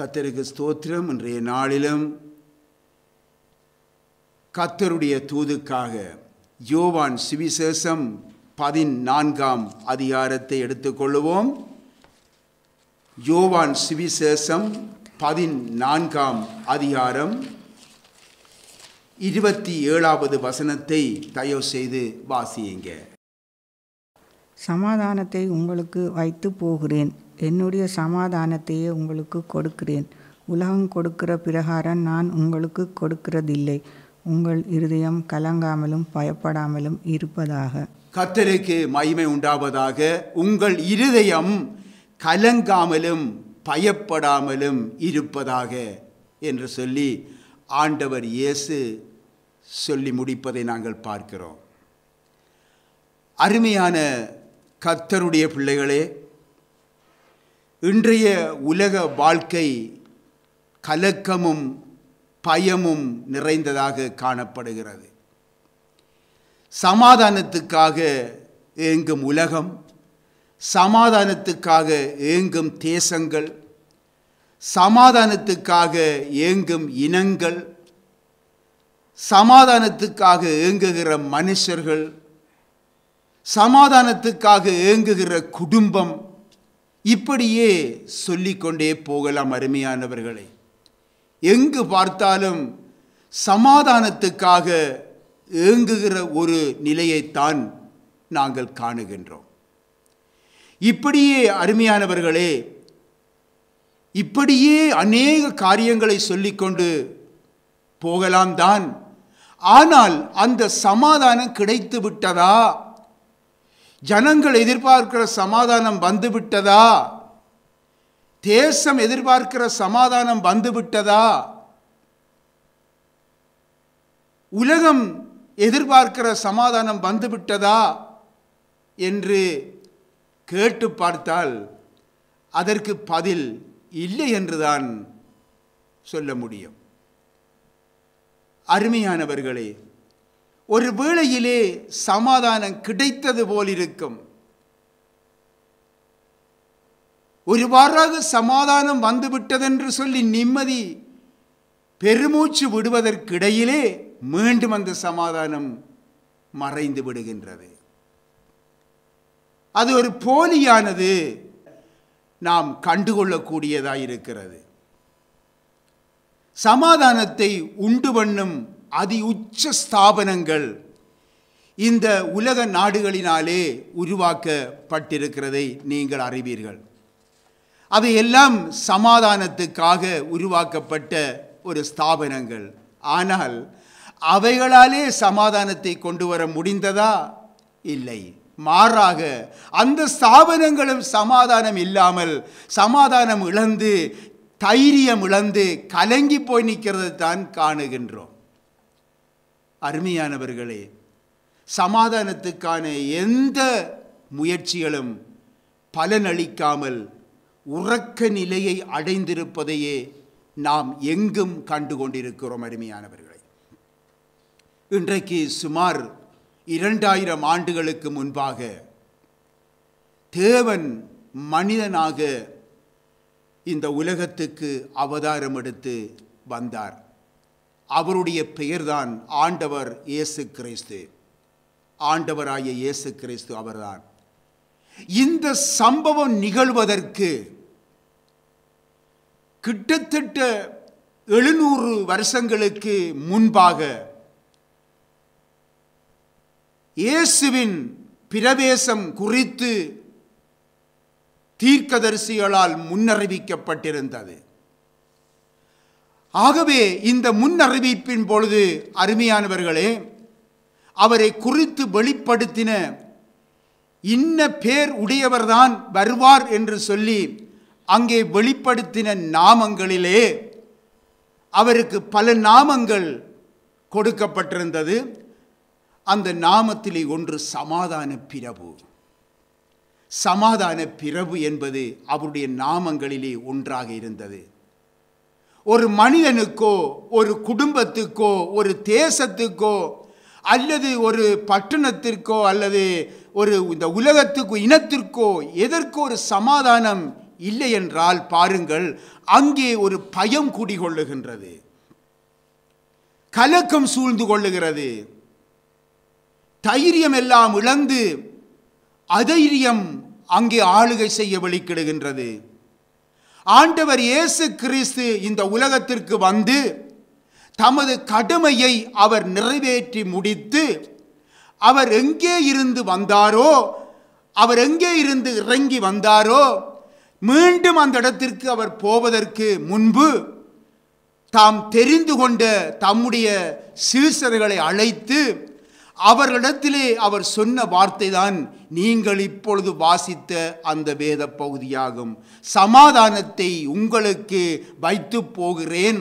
கர்த்தருக்கு ஸ்தோத்திரம். இன்றைய நாளிலும் கர்த்தருடைய தூதுக்காக யோவான் சுவிசேஷம் 14ஆம் அதிகாரத்தை எடுத்துக்கொள்ளுவோம். யோவான் சுவிசேஷம் 14ஆம் அதிகாரம் 27வது வசனத்தை தயவு செய்து வாசியுங்க. சமாதானத்தை உங்களுக்கு வைத்து போகிறேன், என்னுடைய சமாதானத்தையே உங்களுக்கு கொடுக்கிறேன். உலகம் கொடுக்கிற பிரகாரம் நான் உங்களுக்கு கொடுக்கிறதில்லை. உங்கள் இருதயம் கலங்காமலும் பயப்படாமலும் இருப்பதாக. கர்த்தருக்கு மகிமை உண்டாவதாக. உங்கள் இருதயம் கலங்காமலும் பயப்படாமலும் இருப்பதாக என்று சொல்லி ஆண்டவர் இயேசு சொல்லி முடிப்பதை நாங்கள் பார்க்கிறோம். அருமையான கர்த்தருடைய பிள்ளைகளே, இன்றைய உலக வாழ்க்கை கலக்கமும் பயமும் நிறைந்ததாக காணப்படுகிறது. சமாதானத்துக்காக ஏங்கும் உலகம், சமாதானத்துக்காக ஏங்கும் தேசங்கள், சமாதானத்துக்காக ஏங்கும் இனங்கள், சமாதானத்துக்காக ஏங்குகிற மனுஷர்கள், சமாதானத்துக்காக ஏங்குகிற குடும்பம், இப்படியே சொல்லிக்கொண்டே போகலாம். அருமையானவர்களே, எங்கு பார்த்தாலும் சமாதானத்துக்காக ஏங்குகிற ஒரு நிலையைத்தான் நாங்கள் காணுகின்றோம். இப்படியே அருமையானவர்களே, இப்படியே அநேக காரியங்களை சொல்லிக்கொண்டு போகலாம் தான். ஆனால் அந்த சமாதானம் கிடைத்து விட்டதா? ஜனங்கள் எதிர்பார்க்கிற சமாதானம் வந்துவிட்டதா? தேசம் எதிர்பார்க்கிற சமாதானம் வந்துவிட்டதா? உலகம் எதிர்பார்க்கிற சமாதானம் வந்துவிட்டதா என்று கேட்டு பார்த்தால் அதற்கு பதில் இல்லை என்றுதான் சொல்ல முடியும். அருமையானவர்களே, ஒரு வேளையிலே சமாதானம் கிடைத்தது போல் இருக்கும். ஒருவாறாக சமாதானம் வந்துவிட்டதென்று சொல்லி நிம்மதி பெருமூச்சு விடுவதற்கிடையிலே மீண்டும் அந்த சமாதானம் மறைந்து விடுகின்றது. அது ஒரு போலியானது நாம் கண்டுகொள்ளக்கூடியதாயிருக்கிறது. சமாதானத்தை உண்டு பண்ணும் அதி உச்ச ஸ்தாபனங்கள் இந்த உலக நாடுகளினாலே உருவாக்கப்பட்டிருக்கிறதை நீங்கள் அறிவீர்கள். அவையெல்லாம் சமாதானத்துக்காக உருவாக்கப்பட்ட ஒரு ஸ்தாபனங்கள். ஆனால் அவைகளாலே சமாதானத்தை கொண்டு வர முடிந்ததா? இல்லை. மாறாக அந்த ஸ்தாபனங்களும் சமாதானம் இல்லாமல், சமாதானம் இழந்து, தைரியம் இழந்து கலங்கி போய் நிற்கிறது தான் காணுகின்றோம். அருமையானவர்களே, சமாதானத்துக்கான எந்த முயற்சிகளும் பலனளிக்காமல் உறக்க நிலையை அடைந்திருப்பதையே நாம் எங்கும் கண்டு கொண்டிருக்கிறோம். அருமையானவர்களே, இன்றைக்கு சுமார் 2000 ஆண்டுகளுக்கு முன்பாக தேவன் மனிதனாக இந்த உலகத்துக்கு அவதாரம் எடுத்து வந்தார். அவருடைய பெயர்தான் ஆண்டவர் இயேசு கிறிஸ்து. ஆண்டவராகிய இயேசு கிறிஸ்து அவர்தான். இந்த சம்பவம் நிகழ்வதற்கு கிட்டத்தட்ட 700 வருஷங்களுக்கு முன்பாக இயேசுவின் பிரவேசம் குறித்து தீர்க்கதரிசிகளால் முன்னறிவிக்கப்பட்டிருந்தது. ஆகவே இந்த முன்னறிவிப்பின் பொழுது அருமையானவர்களே, அவரை குறித்து வெளிப்படுத்தின இன்ன பேர் உடையவர்தான் வருவார் என்று சொல்லி அங்கே வெளிப்படுத்தின நாமங்களிலே அவருக்கு பல நாமங்கள் கொடுக்கப்பட்டிருந்தது. அந்த நாமத்திலே ஒன்று சமாதான பிரபு. சமாதான பிரபு என்பது அவருடைய நாமங்களிலே ஒன்றாக இருந்தது. ஒரு மனிதனுக்கோ, ஒரு குடும்பத்துக்கோ, ஒரு தேசத்துக்கோ, அல்லது ஒரு பட்டணத்திற்கோ, அல்லது ஒரு இந்த உலகத்துக்கோ, இனத்திற்கோ, எதற்கோ ஒரு சமாதானம் இல்லை என்றால் பாருங்கள், அங்கே ஒரு பயம் குடிகொள்ளுகின்றது, கலக்கம் சூழ்ந்து கொள்ளுகிறது, தைரியம் எல்லாம் இழந்து அதைரியம் அங்கே ஆளுகை செய்ய வெளிக்கிடுகின்றது. ஆண்டவர் இயேசு கிறிஸ்து இந்த உலகத்திற்கு வந்து தமது கடமையை அவர் நிறைவேற்றி முடித்து, அவர் எங்கே இருந்து வந்தாரோ, அவர் எங்கே இருந்து இறங்கி வந்தாரோ, மீண்டும் அந்த இடத்திற்கு அவர் போவதற்கு முன்பு தாம் தெரிந்து கொண்ட தம்முடைய சீஷர்களை அழைத்து அவர்களிடத்திலே அவர் சொன்ன வார்த்தை தான் நீங்கள் இப்பொழுது வாசித்த அந்த வேத பகுதியாகும். சமாதானத்தை உங்களுக்கு வைத்து போகிறேன்,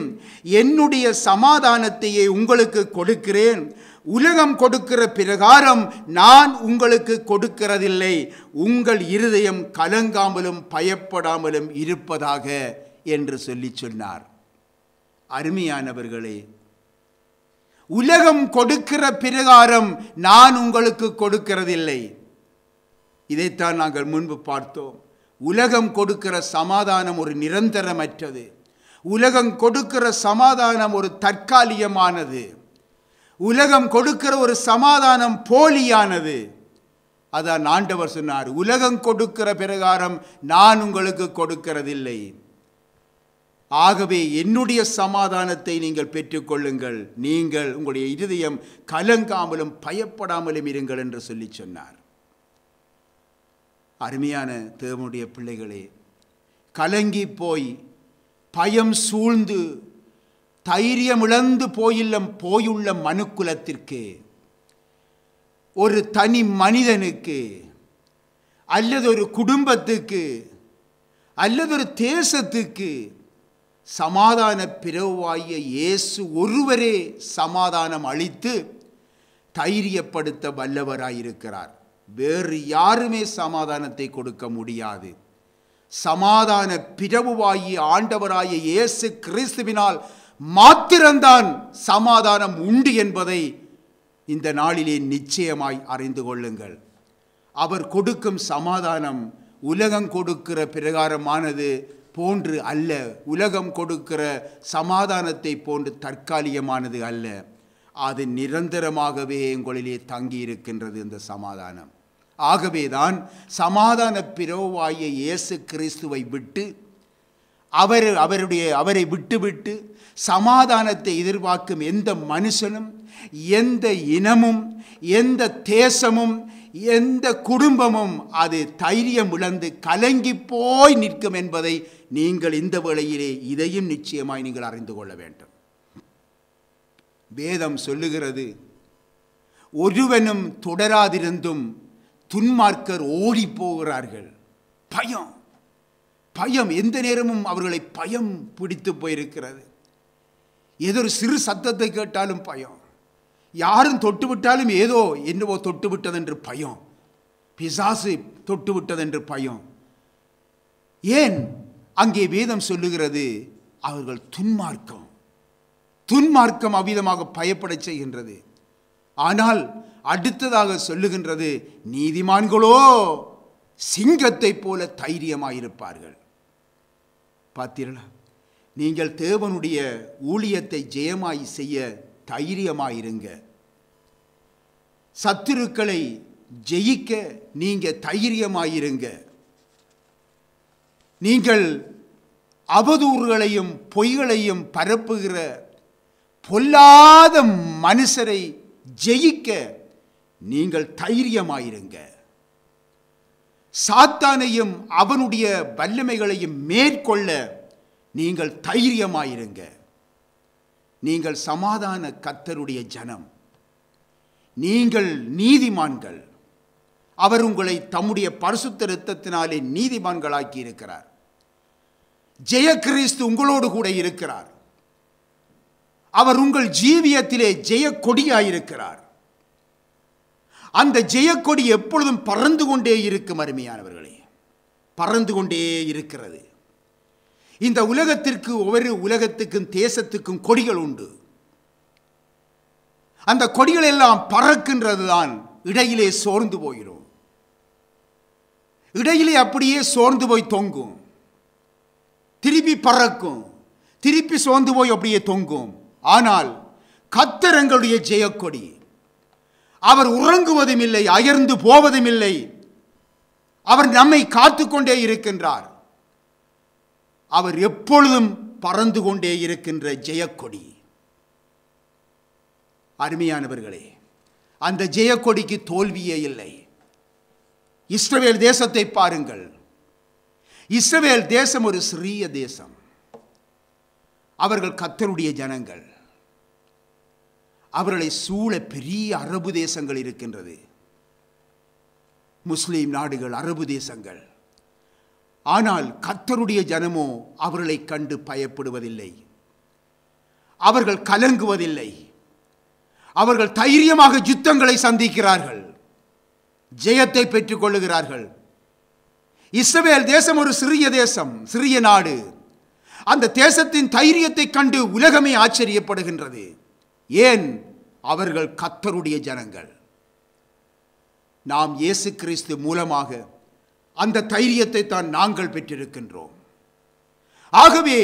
என்னுடைய சமாதானத்தையே உங்களுக்கு கொடுக்கிறேன், உலகம் கொடுக்கிற பிரகாரம் நான் உங்களுக்கு கொடுக்கிறதில்லை, உங்கள் இருதயம் கலங்காமலும் பயப்படாமலும் இருப்பதாக என்று சொல்லி சொன்னார். அருமையானவர்களே, உலகம் கொடுக்கிற பிரகாரம் நான் உங்களுக்கு கொடுக்கிறதில்லை. இதைத்தான் நாங்கள் முன்பு பார்த்தோம். உலகம் கொடுக்கிற சமாதானம் ஒரு நிரந்தரமற்றது, உலகம் கொடுக்கிற சமாதானம் ஒரு தற்காலிகமானது, உலகம் கொடுக்கிற ஒரு சமாதானம் போலியானது. அதான் ஆண்டவர் சொன்னார், உலகம் கொடுக்கிற பிரகாரம் நான் உங்களுக்கு கொடுக்கிறதில்லை, ஆகவே என்னுடைய சமாதானத்தை நீங்கள் பெற்றுக்கொள்ளுங்கள், நீங்கள் உங்களுடைய இருதயம் கலங்காமலும் பயப்படாமலும் இருங்கள் என்று சொல்லி சொன்னார். அருமையான தேவனுடைய பிள்ளைகளே, கலங்கி போய் பயம் சூழ்ந்து தைரியம் இழந்து போயுள்ள மனுக்குலத்திற்கு, ஒரு தனி மனிதனுக்கு அல்லது ஒரு குடும்பத்துக்கு அல்லது ஒரு தேசத்துக்கு சமாதான பிரபுவாகிய இயேசு ஒருவரே சமாதானம் அளித்து தைரியப்படுத்த வல்லவராயிருக்கிறார். வேறு யாருமே சமாதானத்தை கொடுக்க முடியாது. சமாதான பிரபுவாகிய ஆண்டவராகிய இயேசு கிறிஸ்துவினால் மாத்திரம்தான் சமாதானம் உண்டு என்பதை இந்த நாளிலே நிச்சயமாய் அறிந்து கொள்ளுங்கள். அவர் கொடுக்கும் சமாதானம் உலகம் கொடுக்கிற பிரகாரமானது போன்று அல்ல, உலகம் கொடுக்கிற சமாதானத்தை போன்று தற்காலிகமானது அல்ல, அது நிரந்தரமாகவே உங்களிலே தங்கி இருக்கின்றது இந்த சமாதானம். ஆகவேதான் சமாதான பிரபுவாகிய இயேசு கிறிஸ்துவை விட்டு அவரை விட்டுவிட்டு சமாதானத்தை எதிர்பார்க்கும் எந்த மனுஷனும், எந்த இனமும், எந்த தேசமும், எந்த குடும்பமும் அது தைரியம் இழந்து கலங்கி போய் நிற்கும் என்பதை நீங்கள் இந்த வேளையிலே இதையும் நிச்சயமாய் நீங்கள் அறிந்து கொள்ள வேண்டும். வேதம் சொல்லுகிறது, ஒருவனும் தொடராதிருந்தும் துன்மார்க்கர் ஓடி போகிறார்கள். பயம் பயம் எந்த நேரமும் அவர்களை பயம் பிடித்து போயிருக்கிறது. ஏதோ ஒரு சிறு சத்தத்தை கேட்டாலும் பயம், யாரும் தொட்டுவிட்டாலும் ஏதோ என்னவோ தொட்டுவிட்டதென்று பயம், பிசாசு தொட்டுவிட்டதென்று பயம். ஏன்? அங்கே வேதம் சொல்லுகிறது, அவர்கள் துன்மார்க்கம் அவ்விதமாக பயப்பட செய்கின்றது. ஆனால் அடுத்ததாக சொல்லுகின்றது, நீதிமான்களோ சிங்கத்தை போல தைரியமாயிருப்பார்கள். பார்த்தீர்களா? நீங்கள் தேவனுடைய ஊழியத்தை ஜெயமாய் செய்ய தைரியமாயிருங்க. சத்துருக்களை ஜெயிக்க நீங்க தைரியமாயிருங்க. நீங்கள் அவதூறுகளையும் பொய்களையும் பரப்புகிற பொல்லாத மனுஷரை ஜெயிக்க நீங்கள் தைரியமாயிருங்க. சாத்தானையும் அவனுடைய வல்லமைகளையும் மேற்கொள்ள நீங்கள் தைரியமாயிருங்க. நீங்கள் சமாதான கர்த்தருடைய ஜனம், நீங்கள் நீதிமான்கள். அவர் உங்களை தம்முடைய பரிசுத்த இரத்தத்தினாலே நீதிமான்களாக்கி இருக்கிறார். ஜெய கிறிஸ்து உங்களோடு கூட இருக்கிறார். அவர் உங்கள் ஜீவியத்திலே ஜெய கொடியாயிருக்கிறார். அந்த ஜெயக்கொடி எப்பொழுதும் பறந்து கொண்டே இருக்கும். அருமையானவர்களே, பறந்து கொண்டே இருக்கிறது. இந்த உலகத்திற்கு, ஒவ்வொரு உலகத்துக்கும் தேசத்துக்கும் கொடிகள் உண்டு. அந்த கொடிகள் எல்லாம் பறக்கின்றது தான். இடையிலே சோர்ந்து போகிறோம், இடையிலே அப்படியே சோர்ந்து போய் தொங்கும். திருப்பி பறக்கும், திருப்பி சோர்ந்து போய் அப்படியே தொங்கும். ஆனால் கர்த்தர் எங்களுடைய ஜெயக்கொடி. அவர் உறங்குவதும் இல்லை, அயர்ந்து போவதும் இல்லை. அவர் நம்மை காத்து கொண்டே இருக்கின்றார். அவர் எப்பொழுதும் பறந்து கொண்டே இருக்கின்ற ஜெயக்கொடி. அருமையானவர்களே, அந்த ஜெயக்கொடிக்கு தோல்வியே இல்லை. இஸ்ரவேல் தேசத்தை பாருங்கள். இஸ்ரவேல் தேசம் ஒரு சிறிய தேசம். அவர்கள் கர்த்தருடைய ஜனங்கள். அவர்களை சூழ பெரிய அரபு தேசங்கள் இருக்கின்றது. முஸ்லிம் நாடுகள், அரபு தேசங்கள். ஆனால் கர்த்தருடைய ஜனமோ அவர்களை கண்டு பயப்படுவதில்லை. அவர்கள் கலங்குவதில்லை. அவர்கள் தைரியமாக யுத்தங்களை சந்திக்கிறார்கள், ஜெயத்தை பெற்றுக் கொள்ளுகிறார்கள். இஸ்ரவேல் தேசம் ஒரு சிறிய தேசம், சிறிய நாடு. அந்த தேசத்தின் தைரியத்தை கண்டு உலகமே ஆச்சரியப்படுகின்றது. ஏன்? அவர்கள் கர்த்தருடைய ஜனங்கள். நாம் இயேசு கிறிஸ்து மூலமாக அந்த தைரியத்தை தான் நாங்கள் பெற்றிருக்கின்றோம். ஆகவே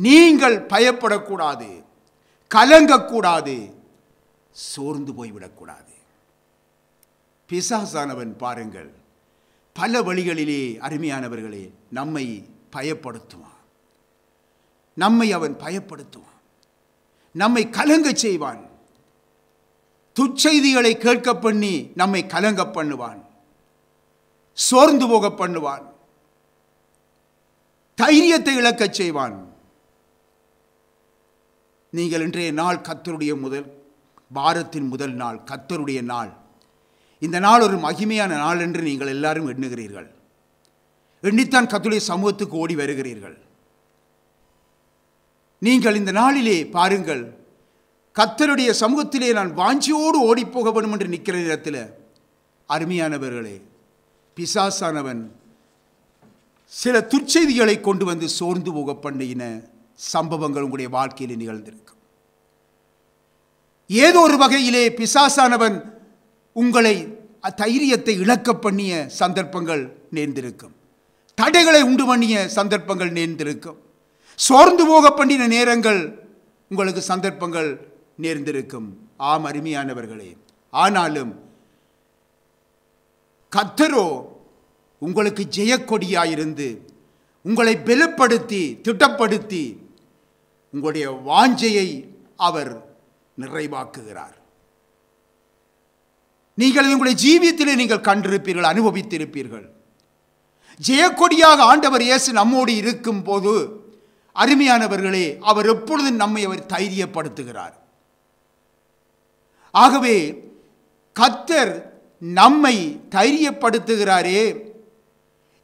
நீங்கள் பயப்படக்கூடாது, கலங்கக்கூடாது, சோர்ந்து போய்விடக்கூடாது. பிசாசானவன் பாருங்கள், பல வழிகளிலே அருமையானவர்களே நம்மை பயப்படுத்துவான். நம்மை அவன் பயப்படுத்துவான், நம்மை கலங்க செய்வான். துச்செய்திகளை கேட்க பண்ணி நம்மை கலங்க பண்ணுவான், சோர்ந்து போக பண்ணுவான், தைரியத்தை இழக்கச் செய்வான். நீங்கள் இன்றைய நாள் கர்த்தருடைய வாரத்தின் முதல் நாள், கர்த்தருடைய நாள். இந்த நாள் ஒரு மகிமையான நாள் என்று நீங்கள் எல்லாரும் எண்ணுகிறீர்கள். எண்ணித்தான் கர்த்தருடைய சமூகத்துக்கு ஓடி வருகிறீர்கள். நீங்கள் இந்த நாளிலே பாருங்கள், கர்த்தருடைய சமூகத்திலே நான் வாஞ்சியோடு ஓடிப்போக வேண்டும் என்று நிற்கிற நேரத்தில் அருமையானவர்களே, பிசாசானவன் சில துர்ச்செய்திகளை கொண்டு வந்து சோர்ந்து போக பண்ணின சம்பவங்கள் உங்களுடைய வாழ்க்கையில் நிகழ்ந்திருக்கும். ஏதோ ஒரு வகையிலே பிசாசானவன் உங்களை தைரியத்தை இழக்க பண்ணிய சந்தர்ப்பங்கள் நேர்ந்திருக்கும். தடைகளை உண்டு பண்ணிய சந்தர்ப்பங்கள் நேர்ந்திருக்கும். சோர்ந்து போக பண்ணின நேரங்கள் உங்களுக்கு சந்தர்ப்பங்கள் நேர்ந்திருக்கும். ஆம் அருமையானவர்களே, ஆனாலும் கர்த்தரோ உங்களுக்கு ஜெயக்கொடியாயிருந்து உங்களை பலப்படுத்தி திட்டப்படுத்தி உங்களுடைய வாஞ்சையை அவர் நிறைவாக்குகிறார். நீங்கள் உங்களுடைய ஜீவியத்திலே நீங்கள் கண்டிருப்பீர்கள், அனுபவித்திருப்பீர்கள். ஜெயக்கொடியாக ஆண்டவர் இயேசு நம்மோடு இருக்கும் போது அருமையானவர்களே, அவர் எப்பொழுதும் நம்மை அவர் தைரியப்படுத்துகிறார். ஆகவே கர்த்தர் நம்மை தைரியப்படுத்துகிறாரே,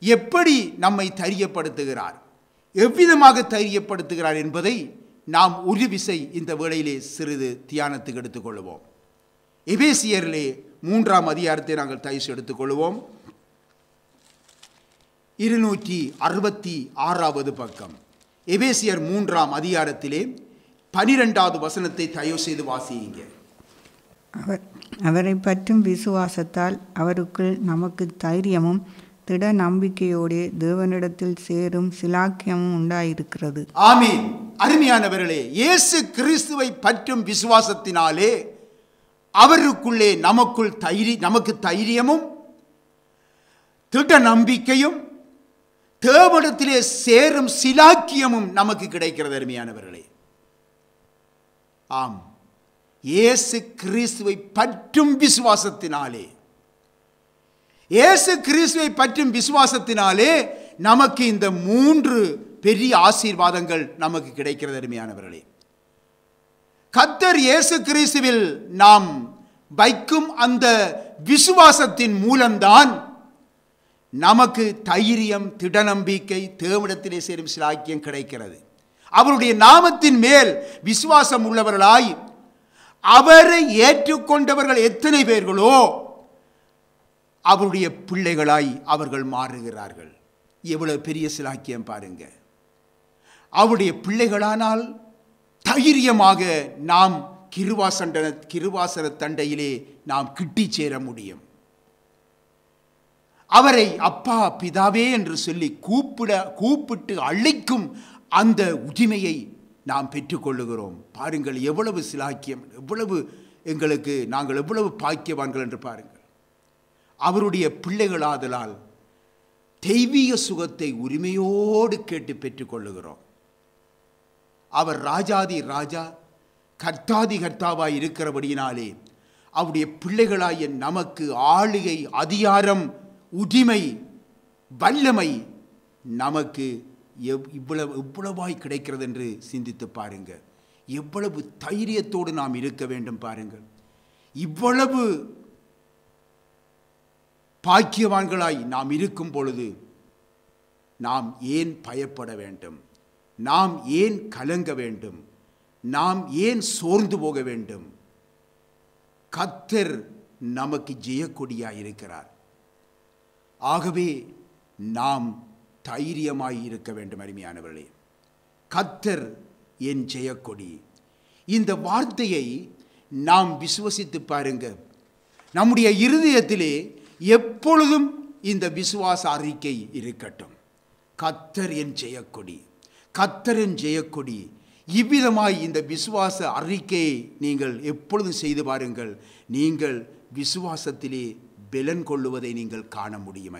எப்படி நம்மை தைரியப்படுத்துகிறார், எவ்விதமாக தைரியப்படுத்துகிறார் என்பதை நாம் ஒரு விசை இந்த வேளையிலே சிறிது தியானத்துக்கு எடுத்துக்கொள்வோம். எபேசியரிலே 3ஆம் அதிகாரத்தை நாங்கள் தயவு எடுத்துக்கொள்வோம். 266வது பக்கம். எபேசியர் 3ஆம் அதிகாரத்திலே 12வது வசனத்தை தயவு செய்து வாசியுங்க. அவரை பற்றும் விசுவாசத்தால் அவருக்குள் நமக்கு தைரியமும் திட நம்பிக்கையோடு தேவனிடத்தில் சேரும் சிலாக்கியமும் உண்டாயிருக்கிறது. ஆமீன். அருமையானவர்களே, இயேசு கிறிஸ்துவை பற்றும் விசுவாசத்தினாலே அவருக்குள்ளே நமக்கு தைரியமும் திட நம்பிக்கையும் தேவனிடத்திலே சேரும் சிலாக்கியமும் நமக்கு கிடைக்கிறது. அருமையானவர்களே, ஆம், இயேசு கிறிஸ்துவை பற்றும் விசுவாசத்தினாலே, இயேசு கிறிஸ்துவை பற்றும் விசுவாசத்தினாலே நமக்கு இந்த 3 பெரிய ஆசீர்வாதங்கள் நமக்கு கிடைக்கிறது. அருமையானவர்களே, கர்த்தர் இயேசு கிறிஸ்துவில் நாம் வைக்கும் அந்த விசுவாசத்தின் மூலம்தான் நமக்கு தைரியம், திடநம்பிக்கை, தேவனிடத்திலே சேரும் சிலாக்கியம் கிடைக்கிறது. அவருடைய நாமத்தின் மேல் விசுவாசம் உள்ளவர்களாய் அவரை ஏற்றுக்கொண்டவர்கள் எத்தனை பேர்களோ அவருடைய பிள்ளைகளாய் அவர்கள் மாறுகிறார்கள். எவ்வளவு பெரிய சிலாக்கியம் பாருங்க. அவருடைய பிள்ளைகளானால் தைரியமாக நாம் கிருவாசன தண்டையிலே நாம் கிட்டி சேர முடியும். அவரை அப்பா பிதாவே என்று சொல்லி கூப்பிட்டு அழைக்கும் அந்த உரிமையை நாம் பெற்றுக்கொள்ளுகிறோம். பாருங்கள் எவ்வளவு சிலாக்கியம், எவ்வளவு எங்களுக்கு நாங்கள் எவ்வளவு பாக்கியவான்கள் என்று பாருங்கள். அவருடைய பிள்ளைகளாதலால் தெய்வீக சுகத்தை உரிமையோடு கேட்டு பெற்றுக்கொள்ளுகிறோம். அவர் ராஜாதி ராஜா, கர்த்தாதி கர்த்தாவாய் இருக்கிறபடியினாலே அவருடைய பிள்ளைகளாய நமக்கு ஆளுகை, அதிகாரம், உரிமை, வல்லமை நமக்கு எவ்வளவாய் கிடைக்கிறது என்று சிந்தித்து பாருங்கள். எவ்வளவு தைரியத்தோடு நாம் இருக்க வேண்டும் பாருங்கள். இவ்வளவு பாக்கியவான்களாய் நாம் இருக்கும் பொழுது நாம் ஏன் பயப்பட வேண்டும்? நாம் ஏன் கலங்க வேண்டும்? நாம் ஏன் சோர்ந்து போக வேண்டும்? கர்த்தர் நமக்கு ஜெயக்கொடியாய் இருக்கிறார். ஆகவே நாம் தைரியமாய் இருக்க வேண்டும். அருமையானவர்களே, கர்த்தர் என் ஜெயக்கொடி. இந்த வார்த்தையை நாம் விசுவசித்து பாருங்க. நம்முடைய இருதயத்திலே எப்பொழுதும் இந்த விசுவாச அறிக்கை இருக்கட்டும். கர்த்தர் என் ஜெயக்கொடி, கர்த்தர் என் ஜெயக்கொடி. இவ்விதமாய் இந்த விசுவாச அறிக்கையை நீங்கள் எப்பொழுதும் செய்து பாருங்கள். நீங்கள் விசுவாசத்திலே பலன் கொள்ளுவதை நீங்கள் காண முடியும்.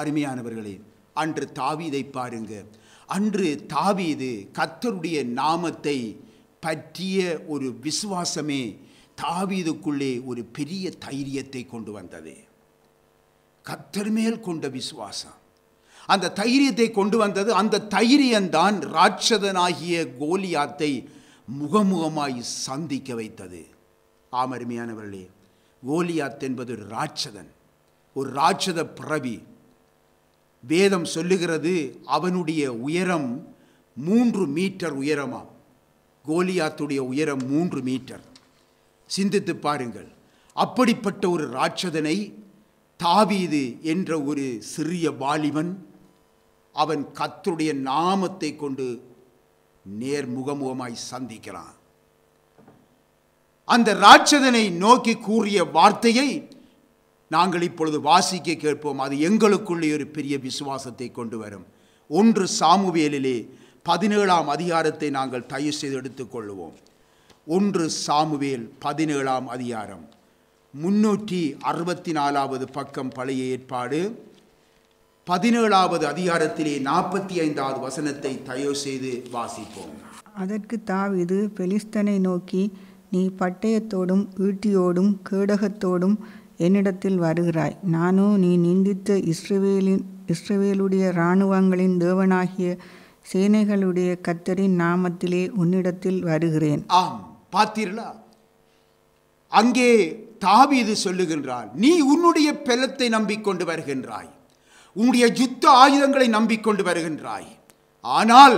அருமையானவர்களே, அன்று தாவீதை பாருங்க. அன்று தாவீது கர்த்தருடைய நாமத்தை பற்றிய ஒரு விசுவாசமே தாவீதுக்குள்ளே ஒரு பெரிய தைரியத்தை கொண்டு வந்தது. கர்த்தர் மேல் கொண்ட விசுவாசம் அந்த தைரியத்தை கொண்டு வந்தது. அந்த தைரியம்தான் ராட்சதனாகிய கோலியாத்தை முகமுகமாய் சந்திக்க வைத்தது. அருமையானவர்களே, கோலியாத் என்பது ஒரு ராட்சதன், ஒரு ராட்சத பிறவி. வேதம் சொல்லுகிறது அவனுடைய உயரம் 3 மீட்டர் உயரமாம். கோலியாத்துடைய உயரம் 3 மீட்டர். சிந்தித்து பாருங்கள். அப்படிப்பட்ட ஒரு ராட்சதனை தாவீது என்ற ஒரு சிறிய வாலிபன் அவன் கர்த்தருடைய நாமத்தை கொண்டு நேர்முகமுகமாய் சந்திக்கிறான். அந்த ராட்சதனை நோக்கி கூறிய வார்த்தையை நாங்கள் இப்பொழுது வாசிக்க கேட்போம். அது எங்களுக்குள்ளே ஒரு பெரிய விசுவாசத்தை கொண்டு வரும். 1 சாமுவேலிலே 17ஆம் அதிகாரத்தை நாங்கள் தயவு செய்து எடுத்துக்கொள்வோம். 1 சாமுவேல் 17ஆம் அதிகாரம் 364வது பக்கம், பழைய ஏற்பாடு 17வது அதிகாரத்திலே 45வது வசனத்தை தயவு செய்து வாசிப்போம். அதற்கு தாவீது பெலிஸ்தனை நோக்கி, நீ பட்டயத்தோடும் ஈட்டியோடும் கேடகத்தோடும் என்னிடத்தில் வருகிறாய். நானோ நீ நிந்தித்த இஸ்ரவேலுடைய இராணுவங்களின் தேவனாகிய சேனைகளுடைய கர்த்தரின் நாமத்திலே உன்னிடத்தில் வருகிறேன். ஆம், பார்த்தீர்களா? அங்கே தாவீது சொல்லுகின்றான், நீ உன்னுடைய பெலத்தை நம்பிக்கொண்டு வருகின்றாய், உன்னுடைய யுத்த ஆயுதங்களை நம்பிக்கொண்டு வருகின்றாய். ஆனால்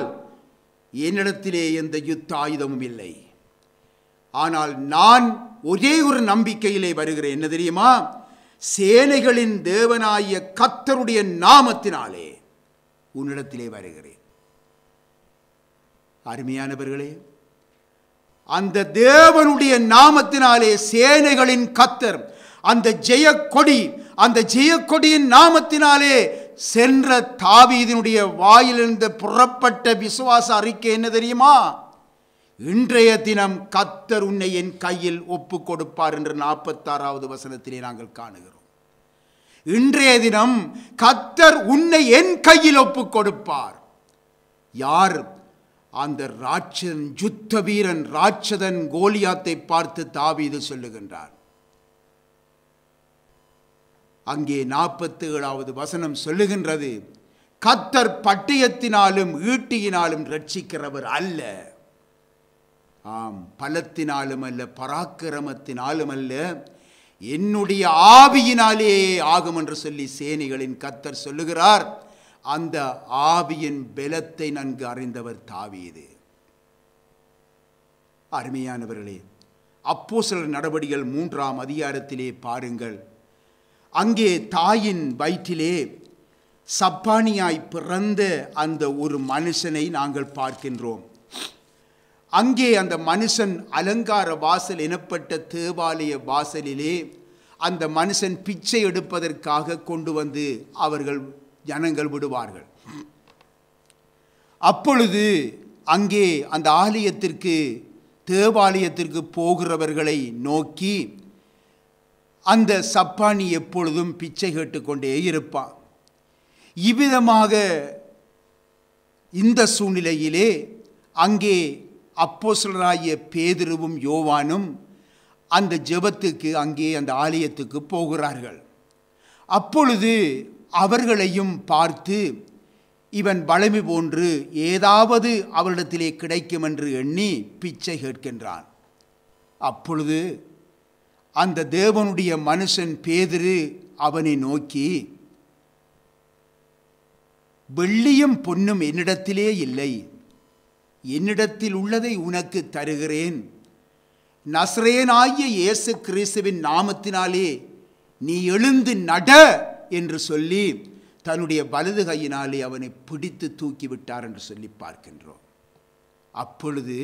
என்னிடத்திலே எந்த யுத்த ஆயுதமும் இல்லை. ஆனால் நான் ஒரே ஒரு நம்பிக்கையிலே வருகிறேன். என்ன தெரியுமா? சேனைகளின் தேவனாகிய கர்த்தருடைய நாமத்தினாலே உன்னிடத்திலே வருகிறேன். அருமையானவர்களே, அந்த தேவனுடைய நாமத்தினாலே, சேனைகளின் கர்த்தர், அந்த ஜெயக்கொடி, அந்த ஜெயக்கொடியின் நாமத்தினாலே சென்ற தாவீதினுடைய வாயிலிருந்து புறப்பட்ட விசுவாச அறிக்கை என்ன தெரியுமா? இன்றைய தினம் கர்த்தர் உன்னை என் கையில் ஒப்பு கொடுப்பார் என்று 46வது வசனத்திலே நாங்கள் காணுகிறோம். இன்றைய தினம் கர்த்தர் உன்னை என் கையில் ஒப்பு கொடுப்பார். யார்? அந்த ராட்சதன், யுத்த வீரன் ராட்சதன் கோலியாத்தை பார்த்து தாவீது சொல்லுகின்றார். அங்கே 47வது வசனம் சொல்லுகின்றது, கர்த்தர் பட்டயத்தினாலும் ஈட்டியினாலும் ரட்சிக்கிறவர் அல்ல. ஆம், பலத்தினாலும் அல்ல, பராக்கிரமத்தினாலும் அல்ல, என்னுடைய ஆவியினாலே ஆகும் என்று சொல்லி சேனைகளின் கர்த்தர் சொல்லுகிறார். அந்த ஆவியின் பலத்தை நன்கு அறிந்தவர் தாவீது. அருமையானவர்களே, அப்போஸ்தலர் நடபடிகள் 3ஆம் அதிகாரத்திலே பாருங்கள். அங்கே தாயின் வயிற்றிலே சப்பானியாய் பிறந்த அந்த ஒரு மனுஷனை நாங்கள் பார்க்கின்றோம். அங்கே அந்த மனுஷன் அலங்கார வாசல் எனப்பட்ட தேவாலய வாசலிலே அந்த மனுஷன் பிச்சை எடுப்பதற்காக கொண்டு வந்து அவர்கள் ஜனங்கள் விடுவார்கள். அப்பொழுது அங்கே அந்த ஆலயத்திற்கு தேவாலயத்திற்கு போகிறவர்களை நோக்கி, அந்த சப்பானி எப்பொழுதும் பிச்சை கேட்டுக்கொண்டே இருப்பான். இவ்விதமாக இந்த சூழ்நிலையிலே அங்கே அப்போஸ்தலராகிய பேதுருவும் யோவானும் அந்த ஜெபத்துக்கு அங்கே அந்த ஆலயத்துக்கு போகிறார்கள். அப்பொழுது அவர்களையும் பார்த்து, இவன் வளமை போன்று ஏதாவது அவரிடத்திலே கிடைக்கும் என்று எண்ணி பிச்சை கேட்கின்றான். அப்பொழுது அந்த தேவனுடைய மனுஷன் பேதுரு அவனை நோக்கி, வெள்ளியும் பொன்னும் என்னிடத்திலே இல்லை, என்னிடத்தில் உள்ளதை உனக்கு தருகிறேன். நசரேயனாகிய இயேசு கிறிஸ்துவின் நாமத்தினாலே நீ எழுந்து நட என்று சொல்லி தன்னுடைய வலது கையினாலே அவனை பிடித்து தூக்கிவிட்டார் என்று சொல்லி பார்க்கின்றோம். அப்பொழுது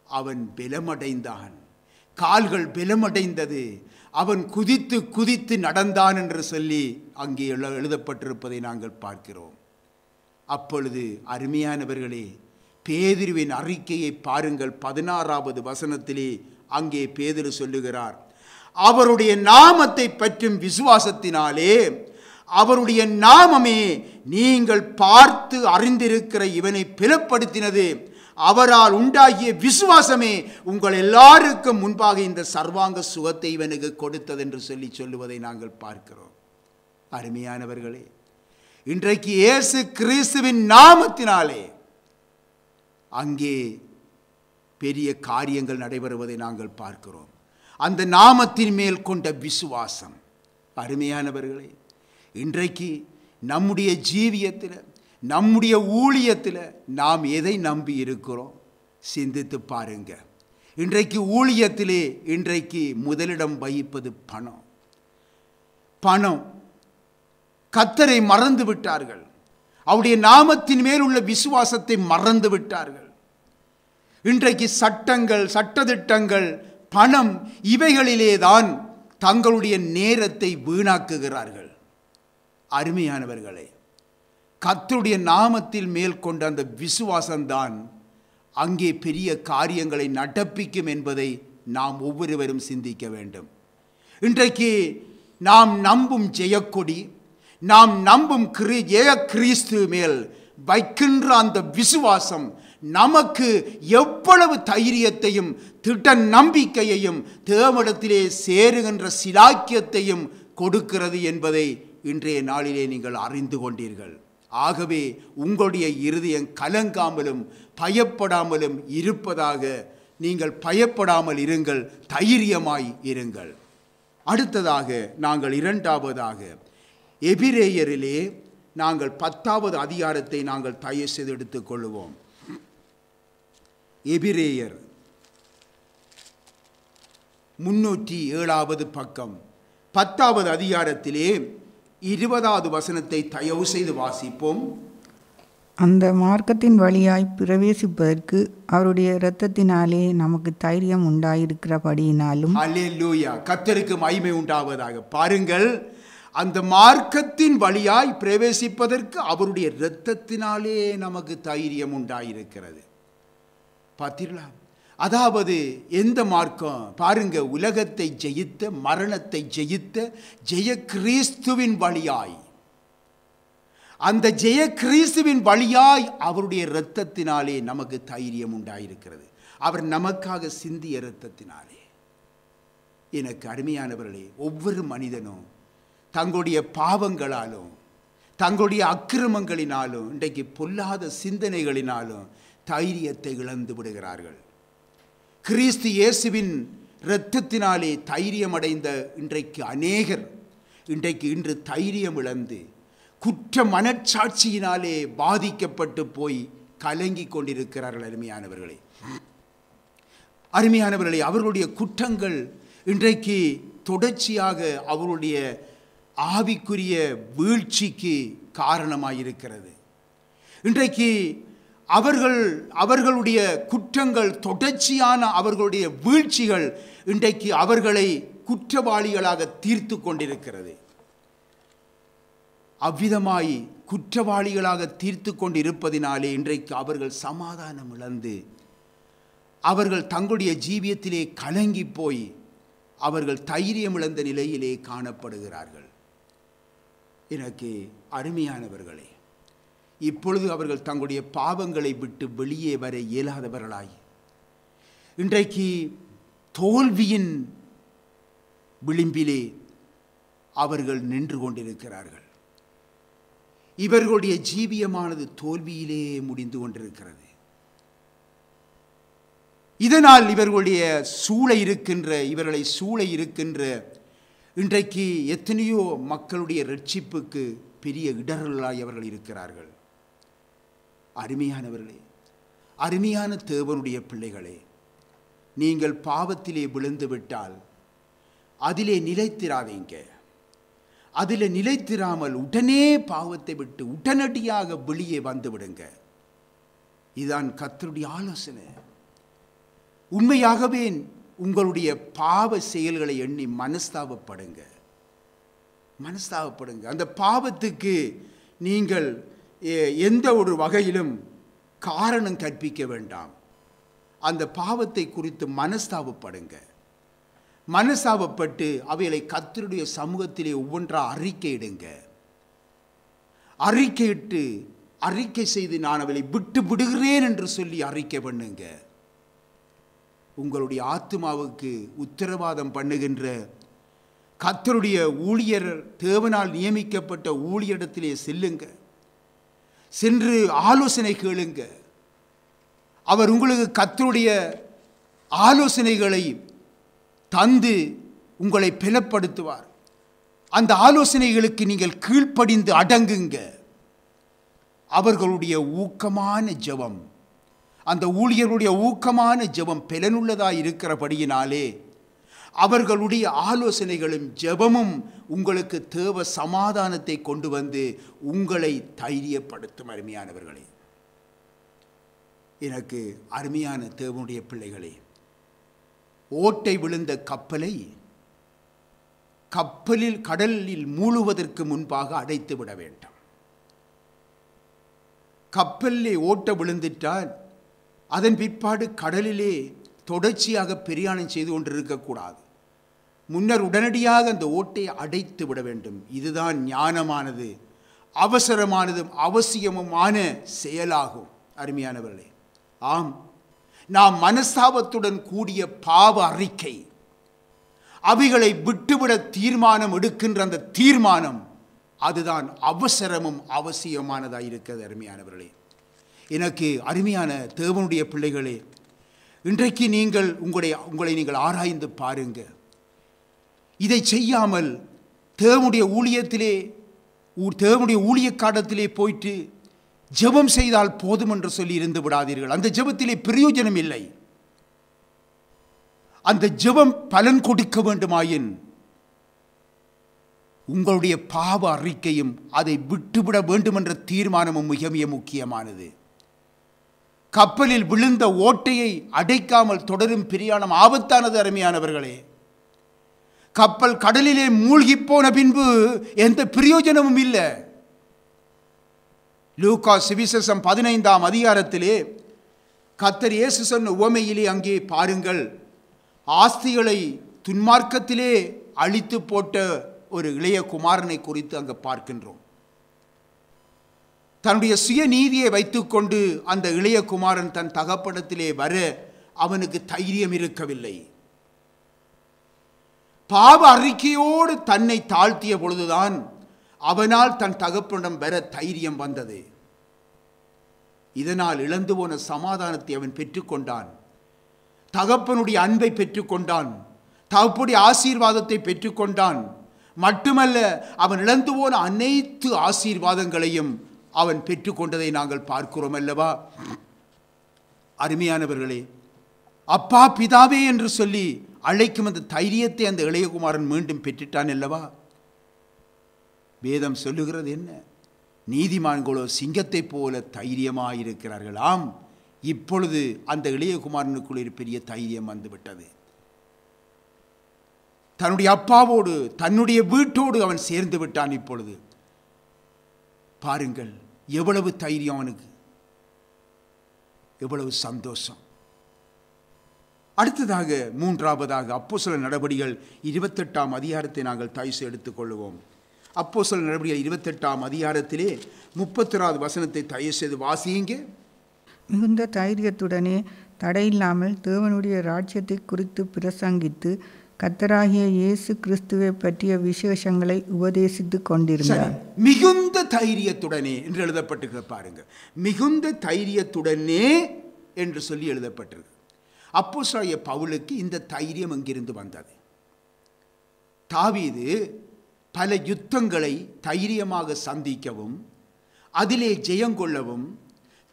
அவன் பலமடைந்தான், கால்கள் பலமடைந்தது, அவன் குதித்து குதித்து நடந்தான் என்று சொல்லி அங்கே எழுதப்பட்டிருப்பதை நாங்கள் பார்க்கிறோம். அப்பொழுது அருமையானவர்களே, பேதுருவின் அறிக்கையை பாருங்கள். 16வது வசனத்திலே அங்கே பேதுரு சொல்லுகிறார், அவருடைய நாமத்தை பற்றும் விசுவாசத்தினாலே, அவருடைய நாமமே நீங்கள் பார்த்து அறிந்திருக்கிற இவனை பலப்படுத்தினது, அவரால் உண்டாகிய விசுவாசமே உங்கள் எல்லாருக்கும் முன்பாக இந்த சர்வாங்க சுகத்தை இவனுக்கு கொடுத்தது என்று சொல்லுவதை நாங்கள் பார்க்கிறோம். அருமையானவர்களே, இன்றைக்கு இயேசு கிறிஸ்துவின் நாமத்தினாலே அங்கே பெரிய காரியங்கள் நடைபெறுவதை நாங்கள் பார்க்கிறோம். அந்த நாமத்தின் மேல் கொண்ட விசுவாசம். அருமையானவர்களே, இன்றைக்கு நம்முடைய ஜீவியத்தில், நம்முடைய ஊழியத்தில் நாம் எதை நம்பி இருக்கிறோம்? சிந்தித்து பாருங்க. இன்றைக்கு ஊழியத்திலே இன்றைக்கு முதலிடம் வகிப்பது பணம். பணம். கர்த்தரை மறந்து விட்டார்கள். அவருடைய நாமத்தின் மேல் உள்ள விசுவாசத்தை மறந்து விட்டார்கள். இன்றைக்கு சட்டங்கள், சட்டதிட்டங்கள், பணம், இவைகளிலே தான் தங்களுடைய நேரத்தை வீணாக்குகிறார்கள். அருமையானவர்களே, கர்த்தருடைய நாமத்தில் மேல் கொண்ட அந்த விசுவாசம்தான் அங்கே பெரிய காரியங்களை நடப்பிக்கும் என்பதை நாம் ஒவ்வொருவரும் சிந்திக்க வேண்டும். இன்றைக்கு நாம் நம்பும் ஜெயக்கொடி, நாம் நம்பும் கிறிஸ்து மேல் வைக்கின்ற அந்த விசுவாசம் நமக்கு எவ்வளவு தைரியத்தையும் திட்ட நம்பிக்கையையும் தேவனிடத்திலே சேருகின்ற சிலாக்கியத்தையும் கொடுக்கிறது என்பதை இன்றைய நாளிலே நீங்கள் அறிந்து கொண்டீர்கள். ஆகவே உங்களுடைய இருதயம் கலங்காமலும் பயப்படாமலும் இருப்பதாக நீங்கள் பயப்படாமல் இருங்கள், தைரியமாய் இருங்கள். அடுத்ததாக நாங்கள் இரண்டாவதாக எபிரேயரிலே நாங்கள் 10வது அதிகாரத்தை நாங்கள் தயவு செய்து எடுத்துக்கொள்வோம். எபிரேயர் 307வது பக்கம் 10வது அதிகாரத்திலே 20வது வசனத்தை தயவு செய்து வாசிப்போம். அந்த மார்க்கத்தின் வழியாய் பிரவேசிப்பதற்கு அவருடைய இரத்தத்தினாலே நமக்கு தைரியம் உண்டாயிருக்கிறபடியினாலும். அல்லேலூயா, கர்த்தருக்கு மகிமை உண்டாவதாக. பாருங்கள், அந்த மார்க்கத்தின் வழியாய் பிரவேசிப்பதற்கு அவருடைய இரத்தத்தினாலே நமக்கு தைரியம் உண்டாயிருக்கிறது. பார்த்தீர்களா? அதாவது எந்த மார்க்கம் பாருங்க, உலகத்தை ஜெயித்த, மரணத்தை ஜெயித்த ஜெய கிறிஸ்துவின் வழியாய், அந்த ஜெய கிறிஸ்துவின் வழியாய் அவருடைய இரத்தத்தினாலே நமக்கு தைரியம் உண்டாயிருக்கிறது. அவர் நமக்காக சிந்திய இரத்தத்தினாலே. எனக்கு அருமையானவர்களே, ஒவ்வொரு மனிதனும் தங்களுடைய பாவங்களாலும் தங்களுடைய அக்கிரமங்களினாலும் இன்றைக்கு பொல்லாத சிந்தனைகளினாலும் தைரியத்தை இழந்து விடுகிறார்கள். கிறிஸ்து இயேசுவின் இரத்தத்தினாலே தைரியமடைந்த இன்றைக்கு அநேகர் இன்று தைரியம் இழந்து குற்ற மனச்சாட்சியினாலே பாதிக்கப்பட்டு போய் கலங்கி கொண்டிருக்கிறார்கள். அருமையானவர்களே, அவர்களுடைய குற்றங்கள் இன்றைக்கு தொடர்ச்சியாக அவருடைய ஆவிக்குரிய வீழ்ச்சிக்கு காரணமாயிருக்கிறது. இன்றைக்கு அவர்களுடைய குற்றங்கள், தொடர்ச்சியான அவர்களுடைய வீழ்ச்சிகள் இன்றைக்கு அவர்களை குற்றவாளிகளாக தீர்த்து கொண்டிருக்கிறது. அவ்விதமாய் குற்றவாளிகளாக தீர்த்து கொண்டு இருப்பதினாலே இன்றைக்கு அவர்கள் சமாதானம் இழந்து அவர்கள் தங்களுடைய ஜீவியத்திலே கலங்கி போய் அவர்கள் தைரியம் இழந்த நிலையிலே காணப்படுகிறார்கள். எனக்கு அருமையானவர்களே, இப்பொழுது அவர்கள் தங்களுடைய பாவங்களை விட்டு வெளியே வர இயலாதவர்களாய் இன்றைக்கு தோல்வியின் விளிம்பிலே அவர்கள் நின்று கொண்டிருக்கிறார்கள். இவர்களுடைய ஜீவியமானது தோல்வியிலே முடிந்து கொண்டிருக்கிறது. இதனால் இவர்களை சூழ இருக்கின்ற இன்றைக்கு எத்தனையோ மக்களுடைய ரட்சிப்புக்கு பெரிய இடர்களாய் அவர்கள் இருக்கிறார்கள். அருமையானவர்களே, அருமையான தேவனுடைய பிள்ளைகளே, நீங்கள் பாவத்திலே விழுந்து விட்டால் அதிலே நிலைத்திராதீங்க. அதில் நிலைத்திராமல் உடனே பாவத்தை விட்டு உடனடியாக வெளியே வந்து விடுங்க. இதுதான் கர்த்தருடைய ஆலோசனை. உண்மையாகவே உங்களுடைய பாவ செயல்களை எண்ணி மனஸ்தாபப்படுங்க. அந்த பாவத்துக்கு நீங்கள் எந்த ஒரு வகையிலும் காரணம் கற்பிக்க வேண்டாம். அந்த பாவத்தை குறித்து மனஸ்தாபப்பட்டு அவைகளை கர்த்தருடைய சமூகத்திலே ஒவ்வொன்றா அறிக்கையிடுங்க. அறிக்கை செய்து நான் அவைகளை விட்டு விடுகிறேன் என்று சொல்லி அறிக்கை பண்ணுங்க. உங்களுடைய ஆத்துமாவுக்கு உத்தரவாதம் பண்ணுகின்ற கர்த்தருடைய ஊழியர், தேவனால் நியமிக்கப்பட்ட ஊழியரிடத்திலே செல்லுங்க. சென்று ஆலோசனை கேளுங்க. அவர் உங்களுக்கு கர்த்தருடைய ஆலோசனைகளை தந்து உங்களை பலப்படுத்துவார். அந்த ஆலோசனைகளுக்கு நீங்கள் கீழ்ப்படிந்து அடங்குங்க. அவர்களுடைய ஊக்கமான ஜெபம், அந்த ஊழியருடைய ஊக்கமான ஜெபம் பலனுள்ளதாக இருக்கிறபடியினாலே அவர்களுடைய ஆலோசனைகளும் ஜெபமும் உங்களுக்கு தேவ சமாதானத்தை கொண்டு வந்து உங்களை தைரியப்படுத்தும். அருமையானவர்களே, எனக்கு அருமையான தேவனுடைய பிள்ளைகளே, ஓட்டை விழுந்த கடலில் மூழ்குவதற்கு முன்பாக அடைத்து விட வேண்டும். கப்பலிலே ஓட்டை விழுந்துட்டால் அதன் பிற்பாடு கடலிலே தொடர்ச்சியாக பிரயாணம் செய்து கொண்டிருக்கக்கூடாது. முன்னர் உடனடியாக அந்த ஓட்டையை அடைத்து விட வேண்டும். இதுதான் ஞானமானது, அவசரமானதும் அவசியமுமான செயலாகும். அருமையானவர்களே, ஆம், நாம் மனஸ்தாபத்துடன் கூடிய பாவ அறிக்கை, அவைகளை விட்டுவிட தீர்மானம் எடுக்கின்ற அந்த தீர்மானம், அதுதான் அவசரமும் அவசியமானதாக இருக்கிறது. அருமையானவர்களே, எனக்கு அருமையான தேவனுடைய பிள்ளைகளே, இன்றைக்கு நீங்கள் உங்களை நீங்கள் ஆராய்ந்து பாருங்க. இதை செய்யாமல் தேவனுடைய ஊழியக்காரத்திலே போயிட்டு ஜெபம் செய்தால் போதும் என்று சொல்லி இருந்து விடாதீர்கள். அந்த ஜெபத்திலே பிரயோஜனம் இல்லை. அந்த ஜெபம் பலன் கொடுக்க வேண்டுமாயின் உங்களுடைய பாவ அறிக்கையும் அதை விட்டுவிட வேண்டும் என்ற தீர்மானமும் மிக மிக முக்கியமானது. கப்பலில் விழுந்த ஓட்டையை அடைக்காமல் தொடரும் பிரயாணம் ஆபத்தானது. அருமையானவர்களே, கப்பல் கடலிலே மூழ்கி போன பின்பு எந்த பிரயோஜனமும் இல்லை. லூக்கா சுவிசேஷம் 15ஆம் அதிகாரத்திலே கர்த்தர் இயேசு சொன்ன உவமையிலே அங்கே பாருங்கள், ஆஸ்திகளை துன்மார்க்கத்திலே அழித்து போட்ட ஒரு இளைய குமாரனை குறித்து அங்கே பார்க்கின்றோம். தன்னுடைய சுயநீதியை வைத்துக்கொண்டு அந்த இளைய குமாரன் தன் தகப்படத்திலே வர அவனுக்கு தைரியம் இருக்கவில்லை. பாவ அறிக்கையோடு தன்னை தாழ்த்திய பொழுதுதான் அவனால் தன் தகப்பனிடம் வர தைரியம் வந்தது. இதனால் இழந்து போன சமாதானத்தை அவன் பெற்றுக்கொண்டான். தகப்பனுடைய அன்பை பெற்றுக்கொண்டான். தகப்பனுடைய ஆசீர்வாதத்தை பெற்றுக்கொண்டான். மட்டுமல்ல, அவன் இழந்து போன அனைத்து ஆசீர்வாதங்களையும் அவன் பெற்றுக்கொண்டதை நாங்கள் பார்க்கிறோம் அல்லவா? அருமையானவர்களே, அப்பா பிதாவே என்று சொல்லி அழைக்கும் அந்த தைரியத்தை அந்த இளையகுமாரன் மீண்டும் பெற்றுட்டான் அல்லவா? வேதம் சொல்லுகிறது என்ன? நீதிமான்களோ சிங்கத்தை போல தைரியமாயிருக்கிறார்கள். ஆம், இப்பொழுது அந்த இளையகுமாரனுக்குள் ஒரு பெரிய தைரியம் வந்துவிட்டது. தன்னுடைய அப்பாவோடு தன்னுடைய வீட்டோடு அவன் சேர்ந்து விட்டான். இப்பொழுது பாருங்கள், எவ்வளவு தைரியம் அவனுக்கு, எவ்வளவு சந்தோஷம். அடுத்ததாக மூன்றாவதாக அப்போஸ்தலர் நடபடிகள் 28ஆம் அதிகாரத்தை நாங்கள் தயவு எடுத்துக்கொள்வோம். அப்போஸ்தலர் நடபடிகள் 28ஆம் அதிகாரத்திலே 31வது வசனத்தை தயவு செய்து வாசியுங்க. மிகுந்த தைரியத்துடனே தடையில்லாமல் தேவனுடைய ராஜ்யத்தை குறித்து பிரசங்கித்து கர்த்தராகிய இயேசு கிறிஸ்துவை பற்றிய விசேஷங்களை உபதேசித்து கொண்டிருந்தார். மிகுந்த தைரியத்துடனே என்று எழுதப்பட்டிருக்க பாருங்க. மிகுந்த தைரியத்துடனே என்று சொல்லி எழுதப்பட்டிருக்கு. அப்போஸ்தலனாகிய பவுலுக்கு இந்த தைரியம் எங்கிருந்து வந்தது? தாவீது பல யுத்தங்களை தைரியமாக சந்திக்கவும் அதிலே ஜெயங்கொள்ளவும்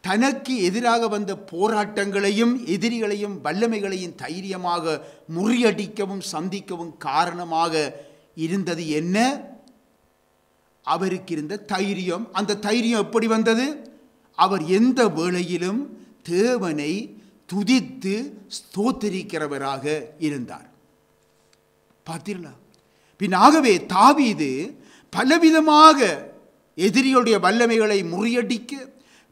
தனக்கு எதிராக வந்த போராட்டங்களையும் எதிரிகளையும் வல்லமைகளையும் தைரியமாக முறியடிக்கவும் சந்திக்கவும் காரணமாக இருந்தது என்ன? அவருக்கு இருந்த தைரியம். அந்த தைரியம் எப்படி வந்தது? அவர் எந்த வேளையிலும் தேவனை துதித்து ஸ்தோத்திரிக்கிறவராக இருந்தார். பார்த்தீர்களா? பின்னாகவே தாவீது பலவிதமாக எதிரிகளுடைய வல்லமைகளை முறியடிக்க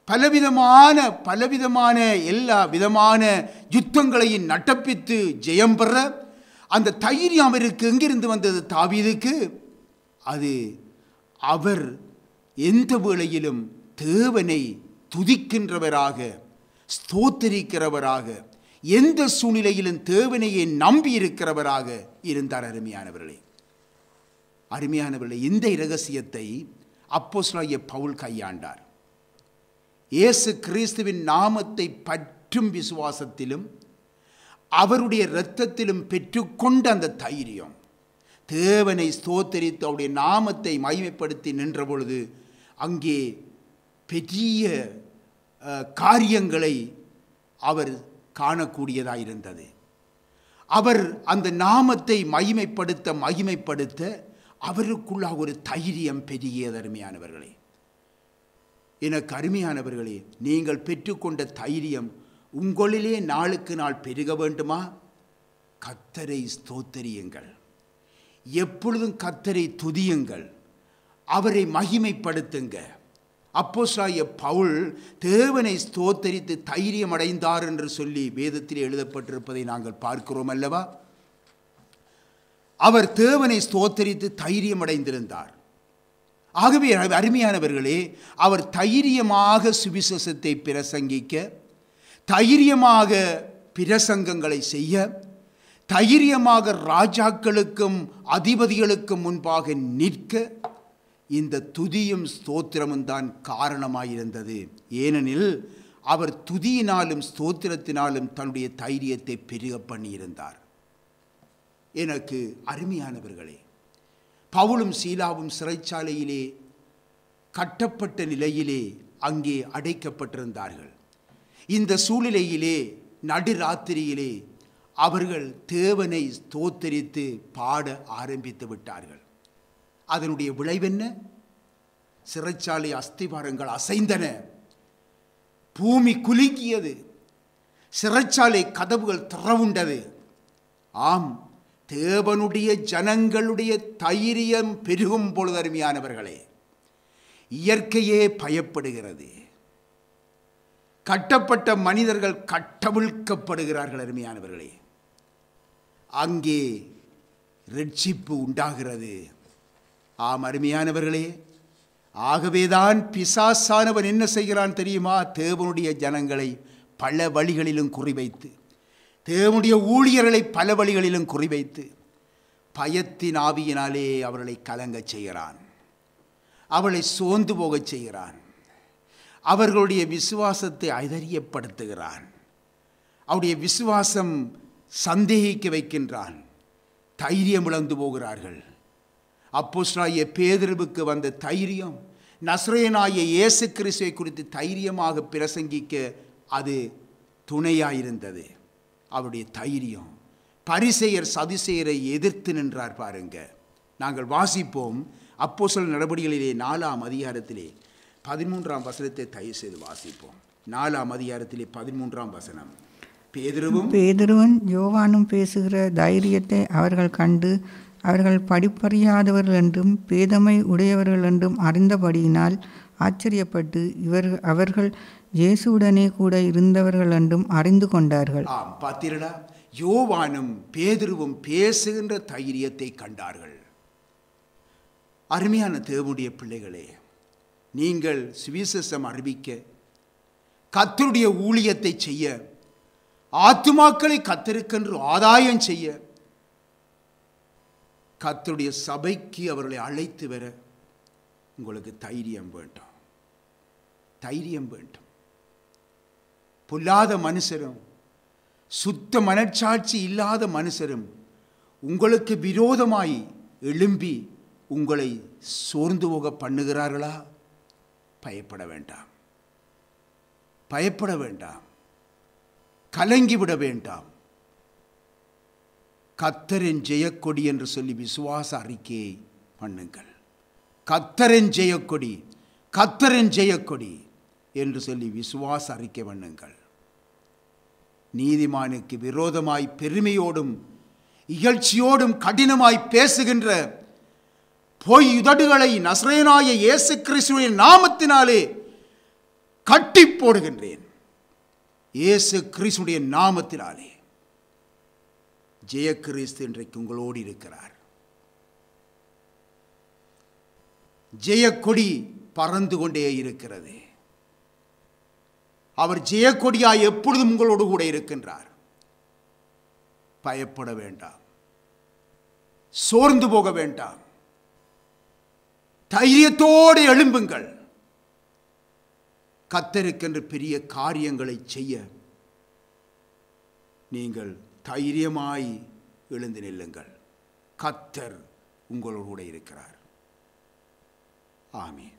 பலவிதமான எல்லா விதமான யுத்தங்களையும் நடப்பித்து ஜெயம் பெற அந்த தைரியம் அவருக்கு எங்கிருந்து வந்தது? தாவீதுக்கு அது அவர் எந்த வேளையிலும் தேவனை துதிக்கின்றவராக ஸ்தோத்திரிக்கிறவராக எந்த சூழ்நிலையிலும் தேவனையே நம்பி இருக்கிறவராக இருந்தார். அருமையானவர்களே, இந்த இரகசியத்தை அப்போஸ்தலனாகிய பவுல் கையாண்டார். இயேசு கிறிஸ்துவின் நாமத்தை பற்றும் விசுவாசத்திலும் அவருடைய இரத்தத்திலும் பெற்றுக்கொண்ட அந்த தைரியம், தேவனை ஸ்தோத்தரித்து அவருடைய நாமத்தை மகிமைப்படுத்தி நின்ற பொழுது அங்கே பெரிய காரியங்களை அவர் காணக்கூடியதாக இருந்தது. அவர் அந்த நாமத்தை மகிமைப்படுத்த அவருக்குள்ளாக ஒரு தைரியம் பெருகியது. அருமையானவர்களே, எனக்கு அருமையானவர்களே, நீங்கள் பெற்றுக்கொண்ட தைரியம் உங்களிலே நாளுக்கு நாள் பெருக வேண்டுமா? கர்த்தரை ஸ்தோத்தரியுங்கள், எப்பொழுதும் கர்த்தரை துதியுங்கள், அவரை மகிமைப்படுத்துங்க. அப்போஸ்தலனாகிய பவுல் தேவனை ஸ்தோத்தரித்து தைரியம் அடைந்தார் என்று சொல்லி வேதத்தில் எழுதப்பட்டிருப்பதை நாங்கள் பார்க்கிறோம் அல்லவா? அவர் தேவனை ஸ்தோத்தரித்து தைரியம் அடைந்திருந்தார். ஆகவே அருமையானவர்களே, அவர் தைரியமாக சுவிசேஷத்தை பிரசங்கிக்க, தைரியமாக பிரசங்கங்களை செய்ய, தைரியமாக ராஜாக்களுக்கும் அதிபதிகளுக்கும் முன்பாக நிற்க இந்த துதியும் ஸ்தோத்திரமும் தான் காரணமாயிருந்தது. ஏனெனில் அவர் துதியினாலும் ஸ்தோத்திரத்தினாலும் தன்னுடைய தைரியத்தை பெருக பண்ணியிருந்தார். எனக்கு அருமையானவர்களே, பவுலும் சீலாவும் சிறைச்சாலையிலே கட்டப்பட்ட நிலையிலே அங்கே அடைக்கப்பட்டிருந்தார்கள். இந்த சூழ்நிலையிலே நடுராத்திரியிலே அவர்கள் தேவனை ஸ்தோத்தரித்து பாட ஆரம்பித்து விட்டார்கள். அதனுடைய விளைவென்ன? சிறைச்சாலை அஸ்திவாரங்கள் அசைந்தன, பூமி குலுங்கியது, சிறைச்சாலை கதவுகள் திறவுண்டது. ஆம், தேவனுடைய ஜனங்களுடைய தைரியம் பெருகும் பொழுது அருமையானவர்களே, இயற்கையே பயப்படுகிறது. கட்டப்பட்ட மனிதர்கள் கட்டவிழ்க்கப்படுகிறார்கள். அருமையானவர்களே, அங்கே ரட்சிப்பு உண்டாகிறது. ஆம் அருமையானவர்களே, ஆகவேதான் பிசாசானவன் என்ன செய்கிறான் தெரியுமா? தேவனுடைய ஜனங்களை பல வழிகளிலும் குறிவைத்து, தேவனுடைய ஊழியர்களை பல வழிகளிலும் குறிவைத்து பயத்தின் ஆவியினாலே அவர்களை கலங்கச் செய்கிறான், அவளை சோர்ந்து போகச் செய்கிறான், அவர்களுடைய விசுவாசத்தை ஐதரியப்படுத்துகிறான், அவருடைய விசுவாசம் சந்தேகிக்க வைக்கின்றான், தைரியம் இழந்து போகிறார்கள். அப்போஸ்தலனாகிய பேதுருவுக்கு வந்த தைரியம், நசரேயனாகிய இயேசு கிறிஸ்துவை குறித்து தைரியமாக பிரசங்கிக்க அது துணையாயிருந்தது. அவருடைய தைரியம் பரிசேயர் சதுசேயரை எதிர்த்து நின்றார். பாருங்க, நாங்கள் வாசிப்போம். அப்போஸ்தலர் நடபடிகளிலே 4ஆம் அதிகாரத்திலே 13ஆம் வசனத்தை தயவு செய்து வாசிப்போம். 4ஆம் அதிகாரத்திலே 13ஆம் வசனம். பேதுருவும் யோவானும் பேசுகிற தைரியத்தை அவர்கள் கண்டு அவர்கள் படிப்பறியாதவர்கள் என்றும் பேதமை உடையவர்கள் என்றும் அறிந்தபடியினால் ஆச்சரியப்பட்டு அவர்கள் இயேசுவுடனே கூட இருந்தவர்கள் என்றும் அறிந்து கொண்டார்கள். பார்த்தீர்களா, யோவானும் பேதுருவும் பேசுகின்ற தைரியத்தை கண்டார்கள். அருமையான தேவனுடைய பிள்ளைகளே, நீங்கள் சுவிசேஷம் அறிவிக்க, கர்த்தருடைய ஊழியத்தை செய்ய, ஆத்துமாக்களை கர்த்தருக்கென்று ஆதாயம் செய்ய, கர்த்தருடைய சபைக்கு அவர்களை அழைத்து வர உங்களுக்கு தைரியம் வேண்டும். தைரியம் வேண்டும். பொல்லாத மனுஷரும் சுத்த மனச்சாட்சி இல்லாத மனுஷரும் உங்களுக்கு விரோதமாய் எழும்பி உங்களை சோர்ந்து போக பண்ணுகிறார்களா? பயப்பட வேண்டாம், பயப்பட வேண்டாம், கலங்கிவிட வேண்டாம். கர்த்தரின் ஜெயக்கொடி என்று சொல்லி விசுவாச அறிக்கையை பண்ணுங்கள். கர்த்தரின் ஜெயக்கொடி, கர்த்தரின் ஜெயக்கொடி என்று சொல்லி விசுவாச அறிக்கை பண்ணுங்கள். நீதிமானுக்கு விரோதமாய் பெருமையோடும் இகழ்ச்சியோடும் கடினமாய் பேசுகின்ற பொய் உதடுகளை நசரேயனாகிய இயேசு கிறிஸ்துவின் நாமத்தினாலே கட்டி போடுகின்றேன். இயேசு கிறிஸ்துடைய நாமத்தினாலே. ஜெய கிறிஸ்து இன்றைக்கு உங்களோடு இருக்கிறார். ஜெயக்கொடி பறந்து கொண்டே இருக்கிறது. அவர் ஜெயக்கொடியாய் எப்பொழுதும் உங்களோடு கூட இருக்கின்றார். பயப்பட வேண்டாம், சோர்ந்து போக வேண்டாம், தைரியத்தோடு எழும்புங்கள். கர்த்தருக்கென்று பெரிய காரியங்களை செய்ய நீங்கள் தைரியமாய் எழுந்து நில்லுங்கள். கர்த்தர் உங்களோடு கூட இருக்கிறார். ஆமென்.